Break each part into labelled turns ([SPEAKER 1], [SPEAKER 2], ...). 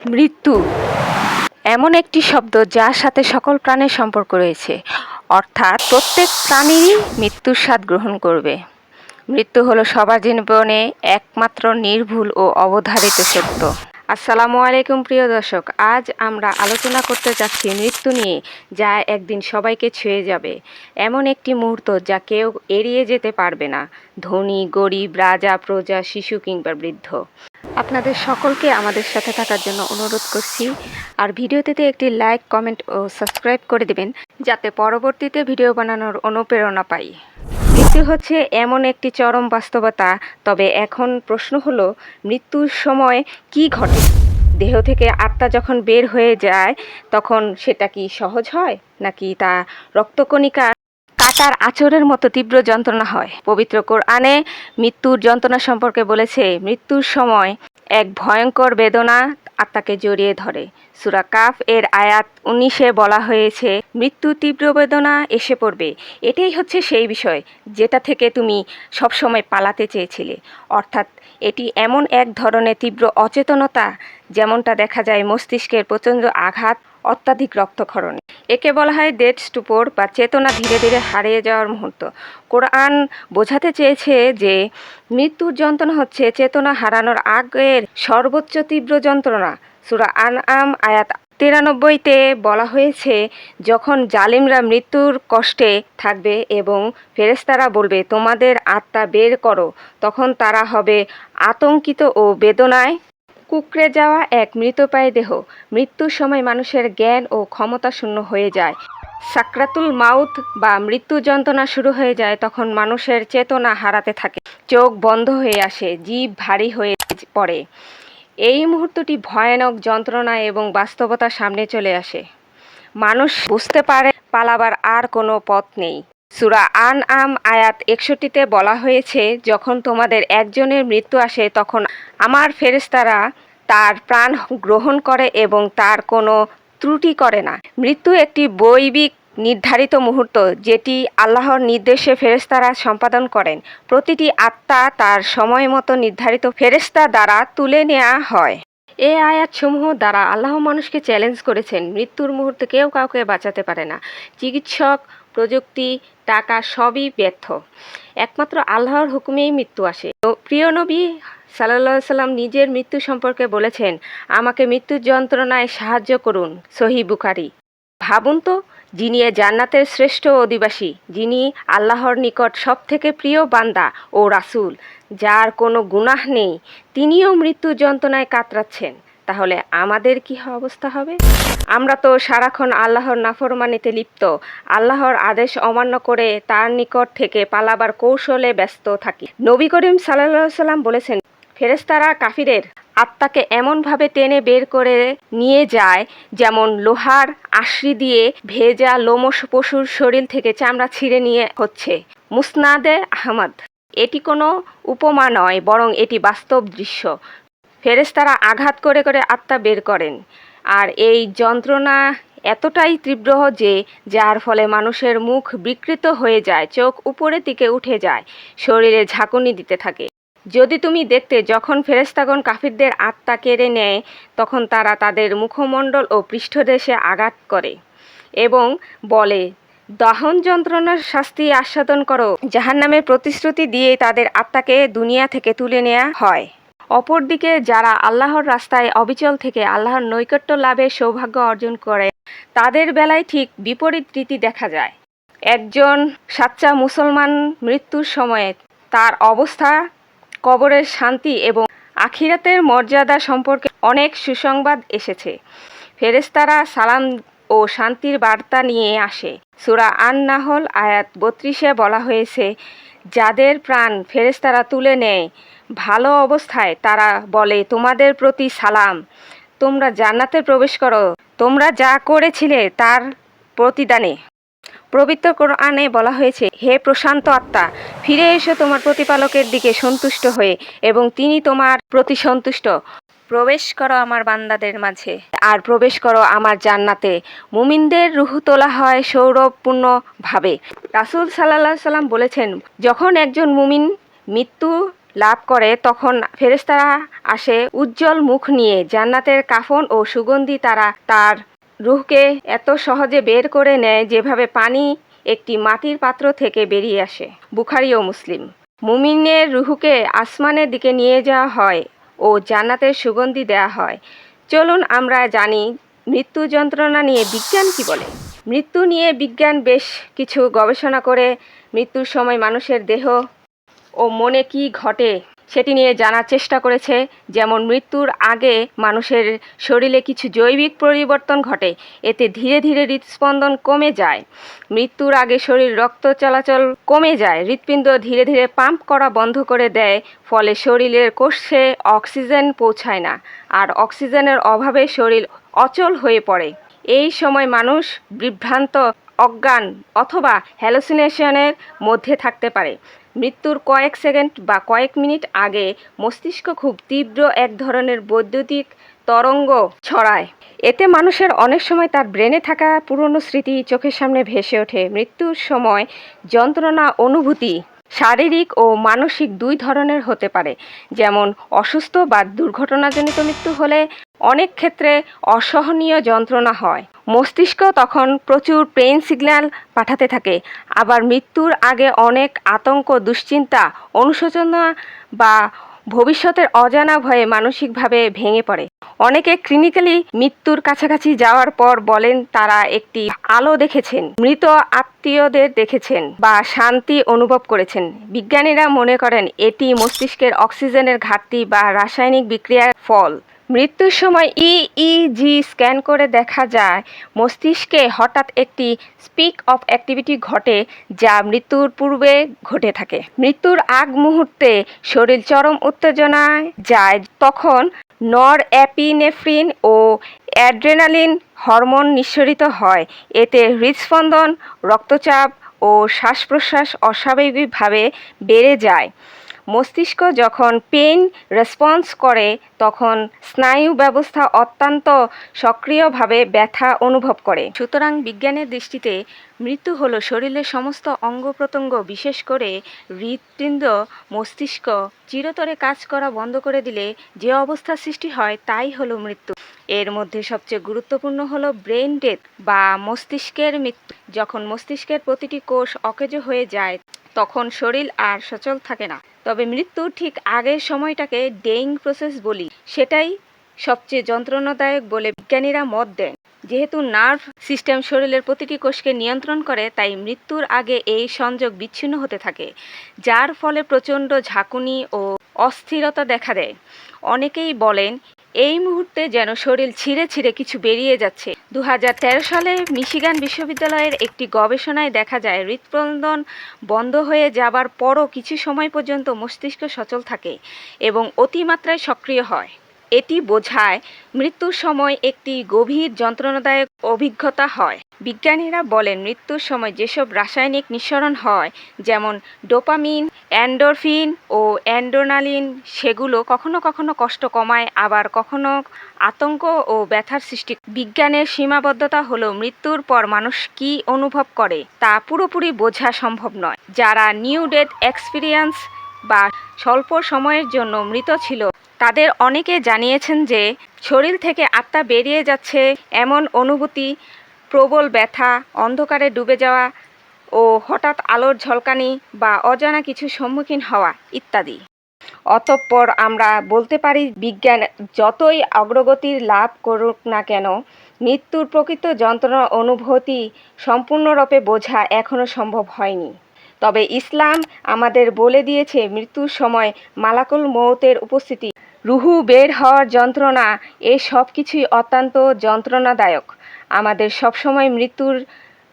[SPEAKER 1] মৃত্যু এমন একটি শব্দ যার সাথে সকল প্রাণের সম্পর্ক রয়েছে, অর্থাৎ প্রত্যেক প্রাণীই মৃত্যুর স্বাদ গ্রহণ করবে। মৃত্যু হলো সবার জীবনে একমাত্র নির্ভুল ও অবধারিত সত্য। আসসালামু আলাইকুম প্রিয় দর্শক, আজ আমরা আলোচনা করতে যাচ্ছি মৃত্যু নিয়ে, যা একদিন সবাইকে ছুঁয়ে যাবে। এমন একটি মুহূর্ত যা কেউ এড়িয়ে যেতে পারবে না, ধনী গরিব, রাজা প্রজা, শিশু কিংবা বৃদ্ধ। আপনাদের সকলকে আমাদের সাথে থাকার জন্য অনুরোধ করছি, আর ভিডিওটিতে একটি লাইক, কমেন্ট ও সাবস্ক্রাইব করে দেবেন, যাতে পরবর্তীতে ভিডিও বানানোর অনুপ্রেরণা পাই। মৃত্যু হচ্ছে এমন একটি চরম বাস্তবতা, তবে এখন প্রশ্ন হলো, মৃত্যুর সময় কি ঘটে? দেহ থেকে আত্মা যখন বের হয়ে যায়, তখন সেটা কি সহজ হয়, নাকি তা রক্তকণিকা কাটার আঁচড়ের মতো তীব্র যন্ত্রণা হয়? পবিত্র কোরআনে মৃত্যুর যন্ত্রণা সম্পর্কে বলেছে, মৃত্যুর সময় এক ভয়ঙ্কর বেদনা আত্মাকে জড়িয়ে ধরে। সূরা কাফ এর আয়াত 19-এ বলা হয়েছে, মৃত্যু তীব্র বেদনা এসে পড়বে। এটাই হচ্ছে সেই বিষয় যেটা থেকে তুমি সবসময় পালাতে চেয়েছিলে। অর্থাৎ এটি এমন এক ধরনের তীব্র অচেতনতা, যেমনটা দেখা যায় মস্তিষ্কের প্রচণ্ড আঘাত, অত্যাধিক রক্তক্ষরণে। একে বলা হয় ডেড স্টুপর বা চেতনা ধীরে ধীরে হারিয়ে যাওয়ার মুহূর্ত। কোরআন বোঝাতে চেয়েছে যে মৃত্যুর যন্ত্রণা হচ্ছে চেতনা হারানোর আগের সর্বোচ্চ তীব্র যন্ত্রণা। সূরা আনআম আয়াত 93-তে বলা হয়েছে, যখন জালিমরা মৃত্যুর কষ্টে থাকবে এবং ফেরেশতারা বলবে, তোমাদের আত্মা বের করো, তখন তারা হবে আতঙ্কিত ও বেদনায় কুঁকড়ে যাওয়া এক মৃতপ্রায় দেহ। মৃত্যুর সময় মানুষের জ্ঞান ও ক্ষমতা শূন্য হয়ে যায়। সাকরাতুল মাউত বা মৃত্যু যন্ত্রণা শুরু হয়ে যায়, তখন মানুষের চেতনা হারাতে থাকে, চোখ বন্ধ হয়ে আসে, জিভ ভারী হয়ে পড়ে। এই মুহূর্তটি ভয়ানক যন্ত্রণা এবং বাস্তবতার সামনে চলে আসে। মানুষ বুঝতে পারে পালাবার আর কোনো পথ নেই। সূরা আনআম আয়াত 61-তে বলা হয়েছে, যখন তোমাদের একজনের মৃত্যু আসে, তখন আমার ফেরেশতারা তার প্রাণ গ্রহণ করে এবং তার কোনো ত্রুটি করে না। মৃত্যু একটি বৈবিক নির্ধারিত মুহূর্ত, যেটি আল্লাহর নির্দেশে ফেরেশতারা সম্পাদন করেন। প্রতিটি আত্মা তার সময় মতো নির্ধারিত ফেরেশতা দ্বারা তুলে নেওয়া হয়। এই আয়াতসমূহ দ্বারা আল্লাহ মানুষকে চ্যালেঞ্জ করেছেন, মৃত্যুর মুহূর্তে কেউ কাউকে বাঁচাতে পারে না। চিকিৎসক, প্রযুক্তি, টাকা সবই ব্যর্থ। একমাত্র আল্লাহর হুকুমেই মৃত্যু আসে। প্রিয় নবী সাল্লাল্লাহু আলাইহি সাল্লাম নিজের মৃত্যু সম্পর্কে বলেছেন, আমাকে মৃত্যুর যন্ত্রণায় সাহায্য করুন। সহিহ বুখারী। ভাবুন তো, যিনি এ জান্নাতের শ্রেষ্ঠ অধিবাসী, যিনি আল্লাহর নিকট সবথেকে প্রিয় বান্দা ও রাসূল, যার কোনো গুনাহ নেই, তিনিও মৃত্যুর যন্ত্রণায় কাতরাচ্ছেন, তাহলে আমাদের কি অবস্থা হবে? আমরা তো সারাক্ষণ আল্লাহর নাফরমানিতে লিপ্ত, আল্লাহর আদেশ অমান্য করে তার নিকট থেকে পালাবার কৌশলে ব্যস্ত থাকি। নবী করিম সাল্লাল্লাহু আলাইহি সাল্লাম বলেছেন, ফেরেশতারা কাফিরের আত্মাকে এমনভাবে টেনে বের করে নিয়ে যায়, যেমন লোহার আঁশড়ি দিয়ে ভেজা লোমশ পশুর শরীর থেকে চামড়া ছিঁড়ে নিয়ে হচ্ছে। মুসনাদে আহমদ। এটি কোনো উপমা নয়, বরং এটি বাস্তব দৃশ্য। ফেরেশতারা আঘাত করে করে আত্মা বের করেন, আর এই যন্ত্রণা এতটাই তীব্র যে যার ফলে মানুষের মুখ বিকৃত হয়ে যায়, চোখ উপরের দিকে উঠে যায়, শরীরে ঝাঁকুনি দিতে থাকে। যদি তুমি দেখতে, যখন ফেরেশতাগণ কাফিরদের আত্মা কেড়ে নেয়, তখন তারা তাদের মুখমণ্ডল ও পৃষ্ঠদেশে আঘাত করে এবং বলে, দহন যন্ত্রণার শাস্তি আস্বাদন করো। জাহান্নামের প্রতিশ্রুতি দিয়ে তাদের আত্মাকে দুনিয়া থেকে তুলে নেওয়া হয়। অপরদিকে যারা আল্লাহর রাস্তায় অবিচল থেকে আল্লাহর নৈকট্য লাভের সৌভাগ্য অর্জন করে, তাদের বেলায় ঠিক বিপরীত রীতি দেখা যায়। একজন সাচ্চা মুসলমান মৃত্যুর সময়ে তার অবস্থা, কবরের শান্তি এবং আখিরাতের মর্যাদা সম্পর্কে অনেক সুসংবাদ এসেছে। ফেরেশতারা সালাম ও শান্তির বার্তা নিয়ে আসে। সূরা আন-নাহল আয়াত 32-এ বলা হয়েছে, যাদের প্রাণ ফেরেশতারা তুলে নেয় ভালো অবস্থায়, তারা বলে, তোমাদের প্রতি সালাম, তোমরা জান্নাতে প্রবেশ করো, তোমরা যা করেছিলে তার প্রতিদানে। পবিত্র কোরআনে বলা হয়েছে, হে প্রশান্ত আত্মা, ফিরে এসো তোমার প্রতিপালকের দিকে সন্তুষ্ট হয়ে, এবং তিনি তোমার প্রতি সন্তুষ্ট। প্রবেশ করো আমার বান্দাদের মাঝে, আর প্রবেশ করো আমার জান্নাতে। মুমিনদের রূহ তোলা হয় সৌরভপূর্ণভাবে। রাসূল সাল্লাল্লাহু আলাইহি সাল্লাম বলেছেন, যখন একজন মুমিন মৃত্যু লাভ করে তখন ফেরেশতারা আসে উজ্জ্বল মুখ নিয়ে, জান্নাতের কাফন ও সুগন্ধি তারা তার রূহকে এত সহজে বের করে নেয় যেভাবে পানি একটি মাটির পাত্র থেকে বেরিয়ে আসে। বুখারী ও মুসলিম। মুমিনের রূহকে আসমানের দিকে নিয়ে যাওয়া হয় ও জান্নাতের সুগন্ধি দেয়া হয়। চলুন আমরা জানি মৃত্যু যন্ত্রণা নিয়ে বিজ্ঞান কি বলে। মৃত্যু নিয়ে বিজ্ঞান বেশ কিছু গবেষণা করে মৃত্যুর সময় মানুষের দেহ ও মনে কি ঘটে সেটি নিয়ে জানার চেষ্টা করেছে। যেমন মৃত্যুর আগে মানুষের শরীরে কিছু জৈবিক পরিবর্তন ঘটে, এতে ধীরে ধীরে হৃদস্পন্দন কমে যায়। মৃত্যুর আগে শরীর রক্ত চলাচল কমে যায়, হৃৎপিণ্ড ধীরে ধীরে পাম্প করা বন্ধ করে দেয়, ফলে শরীরের কোষে অক্সিজেন পৌঁছায় না, আর অক্সিজেনের অভাবে শরীর অচল হয়ে পড়ে। এই সময় মানুষ বিভ্রান্ত, অজ্ঞান অথবা হ্যালুসিনেশনের মধ্যে থাকতে পারে। মৃত্যুর কয়েক সেকেন্ড বা কয়েক মিনিট আগে মস্তিষ্ক খুব তীব্র এক ধরনের বৈদ্যুতিক তরঙ্গ ছড়ায়। এতে মানুষের অনেক সময় তার ব্রেনে থাকা পুরনো স্মৃতি চোখের সামনে ভেসে ওঠে। মৃত্যুর সময় যন্ত্রণা অনুভূতি শারীরিক ও মানসিক দুই ধরনের হতে পারে। যেমন অসুস্থ বা দুর্ঘটনাজনিত মৃত্যু হলে অনেক ক্ষেত্রে অসহনীয় যন্ত্রণা হয়, মস্তিষ্ক তখন প্রচুর পেইন সিগন্যাল পাঠাতে থাকে। আবার মৃত্যুর আগে অনেক আতঙ্ক, দুশ্চিন্তা, অনুশোচনা বা ভবিষ্যতের অজানা ভয়ে মানসিকভাবে ভেঙে পড়ে। অনেকে ক্লিনিক্যালি মৃত্যুর কাছাকাছি যাওয়ার পর বলেন তারা একটি আলো দেখেছেন, মৃত আত্মীয়দের দেখেছেন বা শান্তি অনুভব করেছেন। বিজ্ঞানীরা মনে করেন এটি মস্তিষ্কের অক্সিজেনের ঘাটতি বা রাসায়নিক বিক্রিয়ার ফল। মৃত্যুর সময় ইইজি স্ক্যান করে দেখা যায় মস্তিষ্কে হঠাৎ একটি স্পিক অফ অ্যাক্টিভিটি ঘটে, যা মৃত্যুর পূর্বে ঘটে থাকে। মৃত্যুর আগ মুহূর্তে শরীর চরম উত্তেজনায় যায়, তখন নরএপিনেফ্রিন ও অ্যাড্রেনালিন হরমোন নিঃসরিত হয়। এতে হৃদস্পন্দন, রক্তচাপ ও শ্বাস-প্রশ্বাস অস্বাভাবিকভাবে বেড়ে যায়। মস্তিষ্ক যখন পেইন রেসপন্স করে তখন স্নায়ু ব্যবস্থা অত্যন্ত সক্রিয়ভাবে ব্যথা অনুভব করে। সুতরাং বিজ্ঞানের দৃষ্টিতে মৃত্যু হলো শরীরের সমস্ত অঙ্গ প্রত্যঙ্গ, বিশেষ করে হৃৎপিণ্ড, মস্তিষ্ক চিরতরে কাজ করা বন্ধ করে দিলে যে অবস্থার সৃষ্টি হয় তাই হলো মৃত্যু। এর মধ্যে সবচেয়ে গুরুত্বপূর্ণ হলো ব্রেন ডেথ বা মস্তিষ্কের মৃত্যু। যখন মস্তিষ্কের প্রতিটি কোষ অকেজো হয়ে যায় তখন শরীর আর সচল থাকে না। তবে মৃত্যুর ঠিক আগের সময়টাকে ডেইং প্রসেস বলি, সেটাই সবচেয়ে যন্ত্রণাদায়ক বলে বিজ্ঞানীরা মত দেন। যেহেতু নার্ভ সিস্টেম শরীরের প্রতিটি কোষকে নিয়ন্ত্রণ করে, তাই মৃত্যুর আগে এই সংযোগ বিচ্ছিন্ন হতে থাকে, যার ফলে প্রচণ্ড ঝাঁকুনি ও অস্থিরতা দেখা দেয়। অনেকেই বলেন এই মুহূর্তে যেন শরীর ছিঁড়ে ছিঁড়ে কিছু বেরিয়ে যাচ্ছে। 2013 সালে মিশিগান বিশ্ববিদ্যালয়ের একটি গবেষণায় দেখা যায় হৃৎস্পন্দন বন্ধ হয়ে যাবার পরও কিছু সময় পর্যন্ত মস্তিষ্ক সচল থাকে এবং অতিমাত্রায় সক্রিয় হয়। এটি বোঝায় মৃত্যুর সময় একটি গভীর যন্ত্রণাদায়ক অভিজ্ঞতা হয়। বিজ্ঞানীরা বলেন মৃত্যুর সময় যেসব রাসায়নিক নিঃসরণ হয়, যেমন ডোপামিন, এন্ডোরফিন ও অ্যাড্রেনালিন, সেগুলো কখনো কখনো কষ্ট কমায়, আবার কখনো আতঙ্ক ও ব্যথার সৃষ্টি। বিজ্ঞানের সীমাবদ্ধতা হলো মৃত্যুর পর মানুষ কী অনুভব করে তা পুরোপুরি বোঝা সম্ভব নয়। যারা নিউ ডেথ এক্সপিরিয়েন্স বা স্বল্প সময়ের জন্য মৃত ছিল তাদের অনেকে জানিয়েছেন যে শরীর থেকে আত্মা বেরিয়ে যাচ্ছে এমন অনুভূতি, প্রবল ব্যথা, অন্ধকারে ডুবে যাওয়া ও হঠাৎ আলোর ঝলকানি বা অজানা কিছু সম্মুখীন হওয়া ইত্যাদি। অতঃপর আমরা বলতে পারি বিজ্ঞান যতই অগ্রগতির লাভ করুক না কেন, মৃত্যুর প্রকৃত যন্ত্রণা অনুভূতি সম্পূর্ণরূপে বোঝা এখনও সম্ভব হয়নি। তবে ইসলাম আমাদের বলে দিয়েছে মৃত্যুর সময় মালাকুল মউতের উপস্থিতি, রুহু বের হওয়ার যন্ত্রণা, এই সব কিছুই অত্যন্ত যন্ত্রণাদায়ক। আমাদের সবসময় মৃত্যুর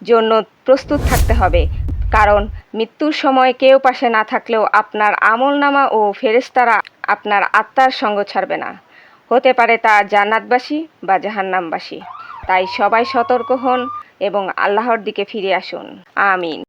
[SPEAKER 1] জন্য প্রস্তুত থাকতে হবে, কারণ মৃত্যুর সময় কেউ পাশে না থাকলেও আপনার আমলনামা ও ফেরেশতারা আপনার আত্মার সঙ্গ ছাড়বে না। হতে পারে তা জান্নাতবাসী বা জাহান্নামবাসী। তাই সবাই সতর্ক হন এবং আল্লাহর দিকে ফিরে আসুন। আমিন।